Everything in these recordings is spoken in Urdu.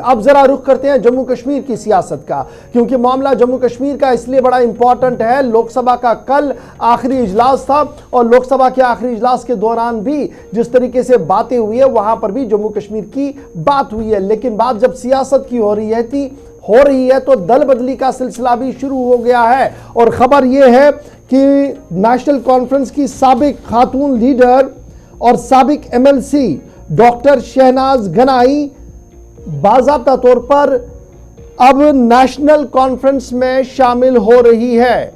اب ذرا رخ کرتے ہیں جموں کشمیر کی سیاست کا، کیونکہ معاملہ جموں کشمیر کا اس لیے بڑا امپورٹنٹ ہے۔ لوک سبھا کا کل آخری اجلاس تھا اور لوک سبھا کے آخری اجلاس کے دوران بھی جس طریقے سے باتیں ہوئی ہیں وہاں پر بھی جموں کشمیر کی بات ہوئی ہے، لیکن بات جب سیاست کی ہو رہی ہے تو دل بدلی کا سلسلہ بھی شروع ہو گیا ہے۔ اور خبر یہ ہے کہ نیشنل کانفرنس کی سابق خاتون لیڈر اور سابق MLC ڈاکٹر شہناز گنائی باضابطہ طور پر اب نیشنل کانفرنس میں شامل ہو رہی ہے۔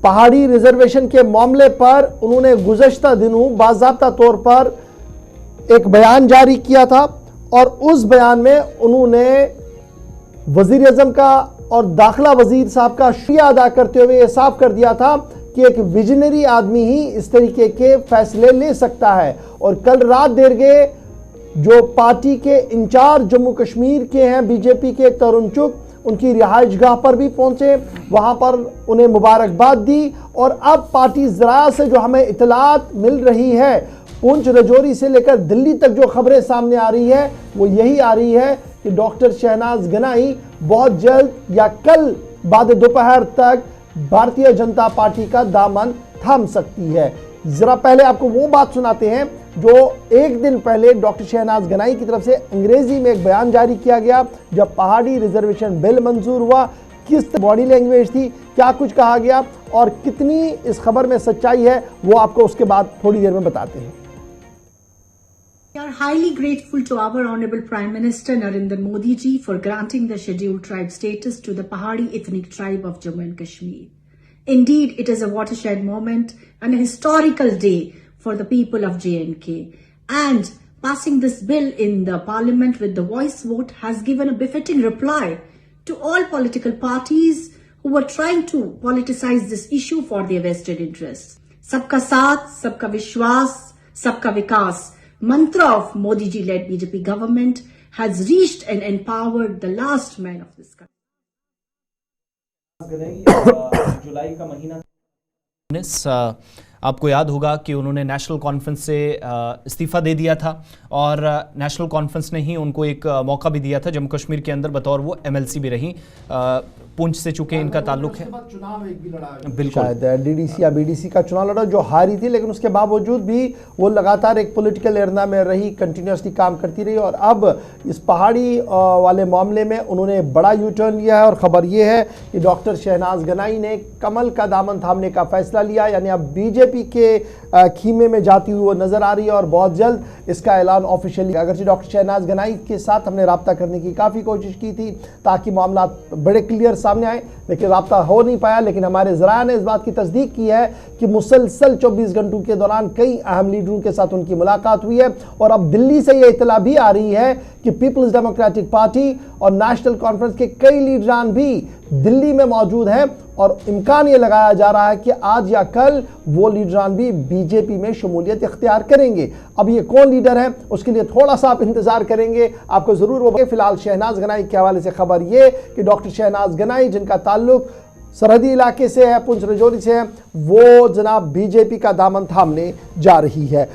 پہاڑی ریزرویشن کے معاملے پر انہوں نے گزشتہ دنوں باضابطہ طور پر ایک بیان جاری کیا تھا اور اس بیان میں انہوں نے وزیر اعظم کا اور داخلہ وزیر صاحب کا شکریہ ادا کرتے ہوئے یہ صاف کر دیا تھا کہ ایک ویژنری آدمی ہی اس طریقے کے فیصلے لے سکتا ہے۔ اور کل رات دیر گئے جو پارٹی کے انچارج جموں کشمیر کے ہیں BJP کے ترون چگ، ان کی رہائش گاہ پر بھی پہنچے، وہاں پر انہیں مبارکباد دی۔ اور اب پارٹی ذرائع سے جو ہمیں اطلاعات مل رہی ہے، پونچھ رجوری سے لے کر دلی تک جو خبریں سامنے آ رہی ہے وہ یہی آ رہی ہے کہ ڈاکٹر شہناز گنائی بہت جلد یا کل بعد دوپہر تک بھارتیہ جنتا پارٹی کا دامن تھام سکتی ہے۔ ذرا پہلے آپ کو وہ بات سناتے ہیں جو ایک دن پہلے ڈاکٹر شہناز گنائی کی طرف سے انگریزی میں ایک بیان جاری کیا گیا جب پہاڑی ریزرویشن بل منظور ہوا۔ کس باڈی لینگویج تھی، کیا کچھ کہا گیا اور کتنی اس خبر میں سچائی ہے، وہ آپ کو اس کے بعد تھوڑی دیر میں بتاتے ہیں۔ We are highly grateful to our Honorable Prime Minister Narendra Modi ji for granting the scheduled tribe status to the Pahadi ethnic tribe of Jammu and Kashmir. Indeed, it is a watershed moment and a historical day for the people of J&K. And passing this bill in the parliament with the voice vote has given a befitting reply to all political parties who were trying to politicize this issue for their vested interests. Sabka Saath, Sabka Vishwas, Sabka Vikas mantra of Modi ji led BJP government has reached and empowered the last man of this country. جولائی کا مہینہ آپ کو یاد ہوگا کہ انہوں نے نیشنل کانفرنس سے استعفیٰ دے دیا تھا اور نیشنل کانفرنس نے ہی ان کو ایک موقع بھی دیا تھا جموں کشمیر کے اندر بطور وہ MLC بھی رہی۔ پونچھ سے چونکہ ان کا تعلق ہے، بالکل شاید DDC یا BDC کا چناؤ لڑا جو ہاری تھی، لیکن اس کے باوجود بھی وہ لگاتار ایک پولیٹیکل ایرنا میں رہی، کنٹینیوسلی کام کرتی رہی اور اب اس پہاڑی والے معاملے میں انہوں نے بڑا یو ٹرن لیا ہے۔ اور خبر یہ ہے کہ ڈاکٹر شہناز گنائی نے کمل کا دامن تھامنے کا فیصلہ لیا، یعنی اب BJP کے خیمے میں جاتی ہوئی وہ نظر آ رہی ہے اور بہت جلد اس کا اعلان آفیشیلی۔ اگرچہ ڈاکٹر شہناز گنائی کے ساتھ ہم نے رابطہ کرنے کی کافی کوشش کی تھی تاکہ معاملات بڑے کلیئر سامنے آئیں، لیکن رابطہ ہو نہیں پایا، لیکن ہمارے ذرائع نے اس بات کی تصدیق کی ہے کہ مسلسل 24 گھنٹوں کے دوران کئی اہم لیڈروں کے ساتھ ان کی ملاقات ہوئی ہے۔ اور اب دلی سے یہ اطلاع بھی آ رہی ہے کہ پیپلز ڈیموکریٹک پارٹی اور نیشنل کانفرنس کے کئی لیڈران بھی دلی میں موجود ہیں اور امکان یہ لگایا جا رہا ہے کہ آج یا کل وہ لیڈران بھی BJP میں شمولیت اختیار کریں گے۔ اب یہ کون لیڈر ہیں اس کے لیے تھوڑا سا آپ انتظار کریں گے، آپ کو ضرور وہ فی الحال شہناز گنائی کے حوالے سے خبر یہ کہ ڈاکٹر شہناز گنائی جن کا تعلق سرحدی علاقے سے ہے، پونچھ رجوری سے ہے، وہ جناب BJP کا دامن تھامنے جا رہی ہے۔